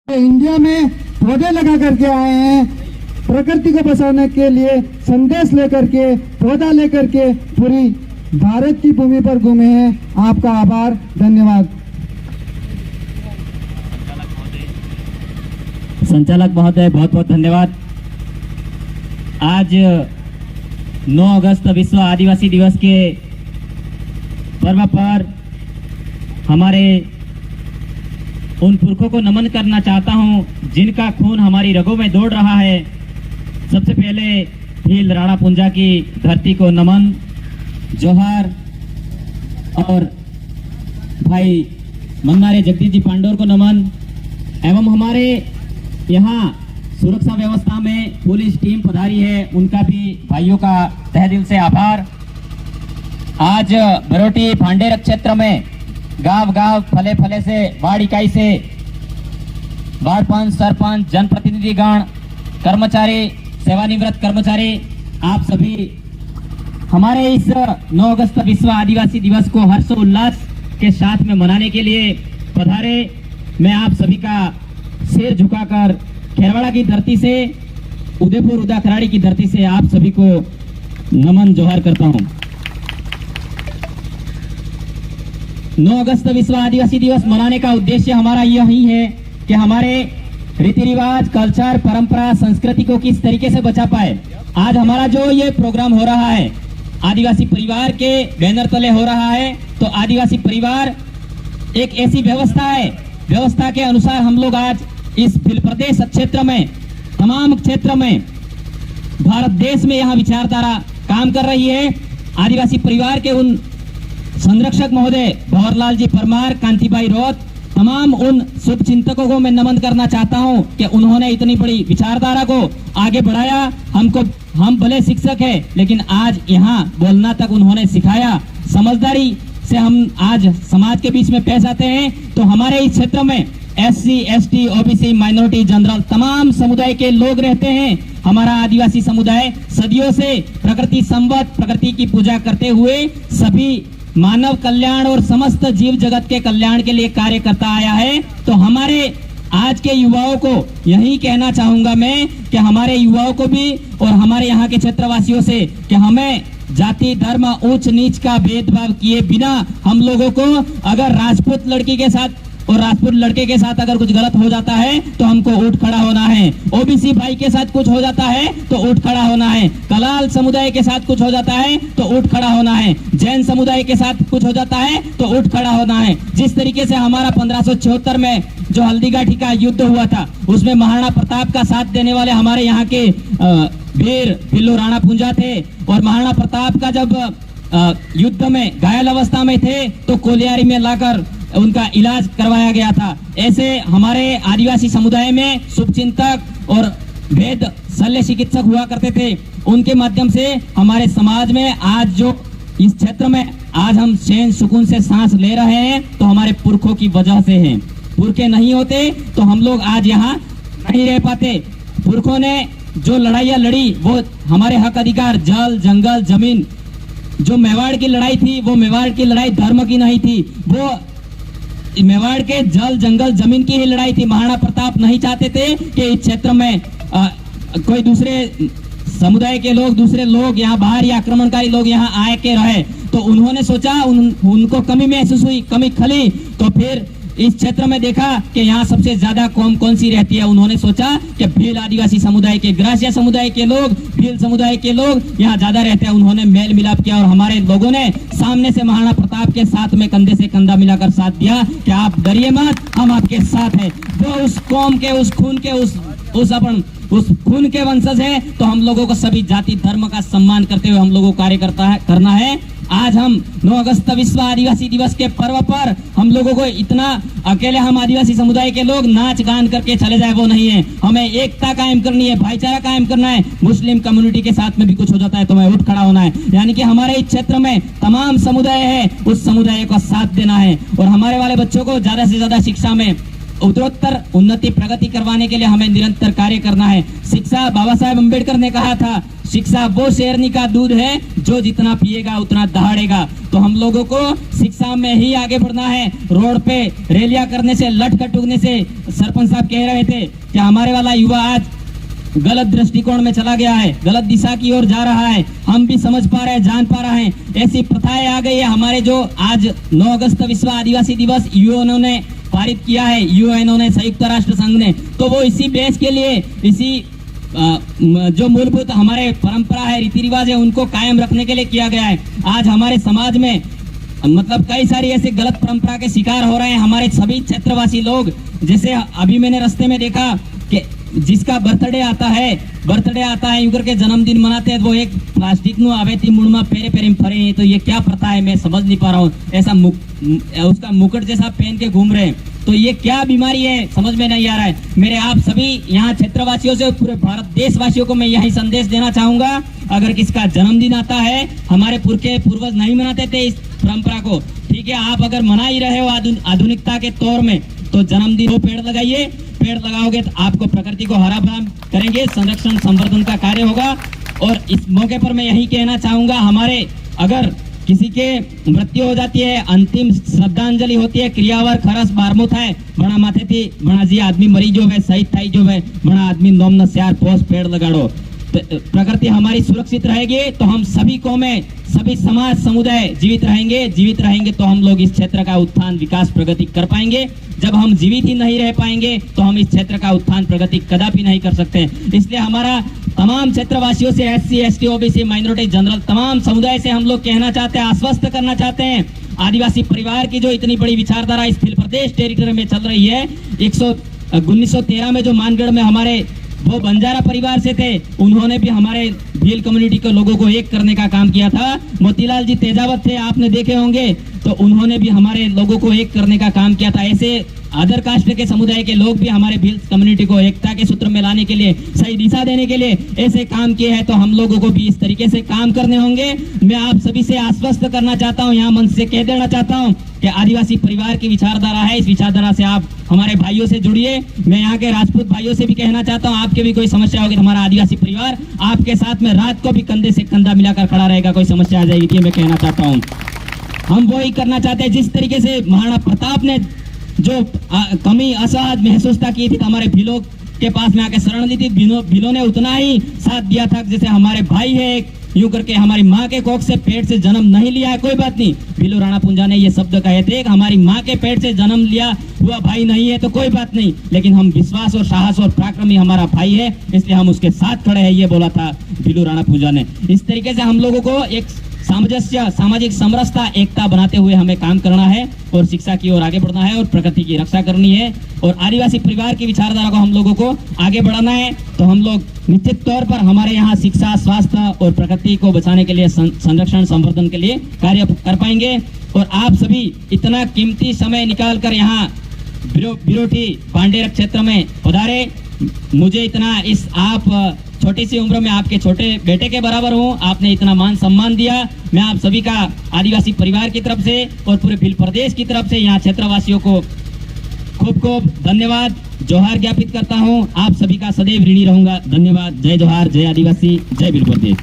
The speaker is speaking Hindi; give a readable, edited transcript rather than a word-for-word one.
इंडिया में पौधे लगा करके आए हैं, प्रकृति को बचाने के लिए संदेश लेकर के, पौधा लेकर के पूरी भारत की भूमि पर घूमे हैं। आपका आभार, धन्यवाद। संचालक महोदय, बहुत बहुत धन्यवाद। आज 9 अगस्त विश्व आदिवासी दिवस के पर्व पर हमारे उन पुरखों को नमन करना चाहता हूं जिनका खून हमारी रगों में दौड़ रहा है। सबसे पहले भील राणा पुंजा की धरती को नमन, जोहार, और भाई मन्नारे जगदीश जी पांडोर को नमन, एवं हमारे यहाँ सुरक्षा व्यवस्था में पुलिस टीम पधारी है, उनका भी भाइयों का तहे दिल से आभार। आज बरोटी भांडेर क्षेत्र में गांव गांव फले फले से, वार्ड इकाई से, वार्ड पंच, सरपंच, जनप्रतिनिधिगण, कर्मचारी, सेवानिवृत्त कर्मचारी, आप सभी हमारे इस 9 अगस्त विश्व आदिवासी दिवस को हर्षोल्लास के साथ में मनाने के लिए पधारे। मैं आप सभी का सिर झुकाकर खेरवाड़ा की धरती से, उदयपुर उदाखराड़ी की धरती से आप सभी को नमन जोहार करता हूं। 9 अगस्त विश्व आदिवासी दिवस मनाने का उद्देश्य हमारा यही है कि हमारे रीति रिवाज, कल्चर, परंपरा, संस्कृति को किस तरीके से बचा पाए। आज हमारा जो ये प्रोग्राम हो रहा है आदिवासी परिवार के बैनर तले हो रहा है, तो आदिवासी परिवार एक ऐसी व्यवस्था है, व्यवस्था के अनुसार हम लोग आज इस भील प्रदेश क्षेत्र में, तमाम क्षेत्र में, भारत देश में यहाँ विचारधारा काम कर रही है। आदिवासी परिवार के उन संरक्षक महोदय भंवरलाल जी परमार, कांतिबाई रोत, तमाम उन शुभ चिंतकों को मैं नमन करना चाहता हूं कि उन्होंने इतनी बड़ी विचारधारा को आगे बढ़ाया। हम भले शिक्षक हैं, लेकिन आज यहाँ बोलना तक उन्होंने सिखाया। समझदारी से हम आज समाज के बीच में पेश आते हैं। तो हमारे इस क्षेत्र में SC, ST, OBC, minority, general, तमाम समुदाय के लोग रहते हैं। हमारा आदिवासी समुदाय सदियों से प्रकृति संवत, प्रकृति की पूजा करते हुए सभी मानव कल्याण और समस्त जीव जगत के कल्याण के लिए कार्य करता आया है। तो हमारे आज के युवाओं को यही कहना चाहूंगा मैं कि हमारे युवाओं को भी और हमारे यहाँ के क्षेत्रवासियों से कि हमें जाति, धर्म, ऊंच नीच का भेदभाव किए बिना हम लोगों को अगर राजपूत लड़की के साथ और राजपूत लड़के के साथ अगर कुछ गलत हो जाता है तो हमको उठ खड़ा होना है। OBC भाई के साथ कुछ हो जाता है तो उठ खड़ा होना है। कलाल समुदाय के साथ कुछ हो जाता है तो उठ खड़ा होना है। जैन समुदाय के साथ कुछ हो जाता है तो उठ खड़ा होना है। जिस तरीके से हमारा 1576 में जो हल्दीघाटी का युद्ध हुआ था, उसमें महाराणा प्रताप का साथ देने वाले हमारे यहाँ के वीर भिल्लू राणा पुंजा थे, और महाराणा प्रताप का जब युद्ध में घायल अवस्था में थे तो कोलियारी में लाकर उनका इलाज करवाया गया था। ऐसे हमारे आदिवासी समुदाय में शुभचिंतक और वेद शल्य चिकित्सक हुआ करते थे। उनके माध्यम से हमारे समाज में आज जो इस क्षेत्र में आज हम चैन सुकून से सांस ले रहे हैं तो हमारे पुरखों की वजह से हैं। पुरखे नहीं होते तो हम लोग आज यहाँ नहीं रह पाते। पुरखों ने जो लड़ाइयाँ लड़ी वो हमारे हक अधिकार, जल, जंगल, जमीन, जो मेवाड़ की लड़ाई थी वो मेवाड़ की लड़ाई धर्म की नहीं थी, वो मेवाड़ के जल, जंगल, जमीन की ही लड़ाई थी। महाराणा प्रताप नहीं चाहते थे कि इस क्षेत्र में कोई दूसरे समुदाय के लोग, दूसरे लोग यहाँ बाहर या आक्रमणकारी लोग यहाँ आए के रहे। तो उन्होंने सोचा, उनको कमी महसूस हुई, कमी खली, तो फिर इस क्षेत्र में देखा कि यहाँ सबसे ज्यादा कौम कौन सी रहती है। उन्होंने सोचा कि भील आदिवासी समुदाय के, ग्रासिया समुदाय के लोग, भील समुदाय के लोग यहाँ ज्यादा रहते हैं। उन्होंने मेल मिलाप किया और हमारे लोगों ने सामने से महाराणा प्रताप के साथ में कंधे से कंधा मिलाकर साथ दिया कि आप डरिए मत, हम आपके साथ हैं। वो उस कौम के, उस खून के, उस खून के वंशज है। तो हम लोगों को सभी जाति धर्म का सम्मान करते हुए हम लोगों को कार्य करना है। आज हम 9 अगस्त विश्व आदिवासी दिवस के पर्व पर हम लोगों को इतना अकेले हम आदिवासी समुदाय के लोग नाच गान करके चले जाए वो नहीं है। हमें एकता कायम करनी है, भाईचारा कायम करना है। मुस्लिम कम्युनिटी के साथ में भी कुछ हो जाता है तो हमें उठ खड़ा होना है। यानी कि हमारे इस क्षेत्र में तमाम समुदाय है, उस समुदाय को साथ देना है और हमारे वाले बच्चों को ज्यादा से ज्यादा शिक्षा में उत्तरोत्तर उन्नति प्रगति करवाने के लिए हमें निरंतर कार्य करना है। शिक्षा, बाबा साहेब अम्बेडकर ने कहा था, शिक्षा वो शेरनी का दूध है जो जितना पिएगा उतना दहाड़ेगा। तो हम लोगों को शिक्षा में ही आगे बढ़ना है। रोड पे रैलियां करने से, लटखट उगने से, सरपंच साहब कह रहे थे कि हमारे वाला युवा आज गलत दृष्टिकोण में चला गया है, गलत दिशा की ओर जा रहा है। हम भी समझ पा रहे हैं, जान पा रहे हैं। ऐसी प्रथाएं आ गई है। हमारे जो आज 9 अगस्त विश्व आदिवासी दिवस यूएनओ ने पारित किया है, यूएनओ ने, संयुक्त राष्ट्र संघ ने, तो वो इसी देश के लिए, इसी जो मूलभूत हमारे परंपरा है, रीति रिवाज है, उनको कायम रखने के लिए किया गया है। आज हमारे समाज में मतलब कई सारी ऐसे गलत परंपरा के शिकार हो रहे हैं हमारे सभी क्षेत्रवासी लोग। जैसे अभी मैंने रास्ते में देखा कि जिसका बर्थडे आता है यूं करके जन्मदिन मनाते हैं, वो एक प्लास्टिक नु आवे थी मुड़ में पेरे पेरे में फरे। तो ये क्या प्रथा है, मैं समझ नहीं पा रहा हूँ। ऐसा उसका मुकुट जैसा पहन के घूम रहे हैं, तो ये क्या बीमारी है, समझ में नहीं आ रहा है। मेरे आप सभी यहाँ क्षेत्रवासियों से, पूरे भारत देशवासियों को मैं यही संदेश देना चाहूंगा, अगर किसका जन्मदिन आता है, हमारे पूर्वज नहीं मनाते थे इस परंपरा को, ठीक है, आप अगर मना ही रहे हो आधुनिकता के तौर में, तो जन्मदिन को पेड़ लगाइए। पेड़ लगाओगे तो आपको प्रकृति को हरा भरा करेंगे, संरक्षण संवर्धन का कार्य होगा। और इस मौके पर मैं यही कहना चाहूंगा, हमारे अगर किसी के मृत्यु हो जाती है, अंतिम श्रद्धांजलि होती है, क्रियावर खरस बारमो थाय बड़ा माथे थी बड़ा जी आदमी मरी जो है, शहीद थाई जो है, बड़ा आदमी नोम न स्यार पोस पेड़ लगाड़ो। प्रकृति हमारी सुरक्षित रहेगी तो हम सभी कौमें, सभी समाज समुदाय जीवित रहेंगे तो हम लोग इस क्षेत्र का उत्थान विकास प्रगति कर पाएंगे। जब हम जीवित ही नहीं रह पाएंगे तो हम इस क्षेत्र का उत्थान प्रगति कदापि नहीं कर सकते। इसलिए हमारा तमाम क्षेत्रवासियों से, SC ST OBC minority general तमाम समुदाय से हम लोग कहना चाहते हैं, आश्वस्त करना चाहते हैं, आदिवासी परिवार की जो इतनी बड़ी विचारधारा इस भील प्रदेश टेरिटरी में चल रही है, 1913 में जो मानगढ़ में हमारे वो बंजारा परिवार से थे, उन्होंने भी हमारे भील कम्युनिटी के लोगों को एक करने का काम किया था। मोतीलाल जी तेजावत थे, आपने देखे होंगे, तो उन्होंने भी हमारे लोगों को एक करने का काम किया था। ऐसे अदर कास्ट के समुदाय के लोग भी हमारे भील कम्युनिटी को एकता के सूत्र में लाने के लिए, सही दिशा देने के लिए ऐसे काम किए हैं, तो हम लोगों को भी इस तरीके से काम करने होंगे। मैं आप सभी से आश्वस्त करना चाहता हूं, यहाँ मंच से कह देना चाहता हूं कि आदिवासी परिवार की विचारधारा है, इस विचारधारा से आप हमारे भाइयों से जुड़िए। मैं यहाँ के राजपूत भाइयों से भी कहना चाहता हूँ, आपके भी कोई समस्या होगी, हमारा आदिवासी परिवार आपके साथ में रात को भी कंधे से कंधा मिलाकर खड़ा रहेगा, कोई समस्या आ जाएगी तो मैं कहना चाहता हूँ। हम वो ही करना चाहते हैं जिस तरीके से महाराणा प्रताप ने जो कमी असहज महसूसता की थी, हमारे भीलों के पास में आके शरण ली थी, भीलों ने उतना ही साथ दिया था। जैसे हमारे भाई है, यूं करके हमारी माँ के कोख से पेट से जन्म नहीं लिया है, कोई बात नहीं, भीलू राणा पुंजा ने ये शब्द कहे थे कि हमारी माँ के पेट से जन्म लिया हुआ भाई नहीं है तो कोई बात नहीं, लेकिन हम विश्वास और साहस और पराक्रमी हमारा भाई है, इसलिए हम उसके साथ खड़े हैं, ये बोला था भीलू राणा पुंजा ने। इस तरीके से हम लोगों को एक सामंजस्य, सामाजिक समरसता, एकता बनाते हुए हमें काम करना है और शिक्षा की ओर आगे बढ़ना है और प्रकृति की रक्षा करनी है और आदिवासी परिवार की विचारधारा को हम लोगों को आगे बढ़ाना है। तो हम लोग निश्चित तौर पर हमारे यहाँ शिक्षा, स्वास्थ्य और प्रकृति को बचाने के लिए, संरक्षण संवर्धन के लिए कार्य कर पाएंगे। और आप सभी इतना कीमती समय निकाल कर यहाँ बिरोठी पांडेर क्षेत्र में पधारे, मुझे इतना इस आप छोटी सी उम्र में आपके छोटे बेटे के बराबर हूँ, आपने इतना मान सम्मान दिया, मैं आप सभी का आदिवासी परिवार की तरफ से और पूरे भील प्रदेश की तरफ से यहाँ क्षेत्रवासियों को खूब खूब धन्यवाद, जोहार ज्ञापित करता हूँ। आप सभी का सदैव ऋणी रहूंगा। धन्यवाद। जय जोहार, जय आदिवासी, जय भील प्रदेश।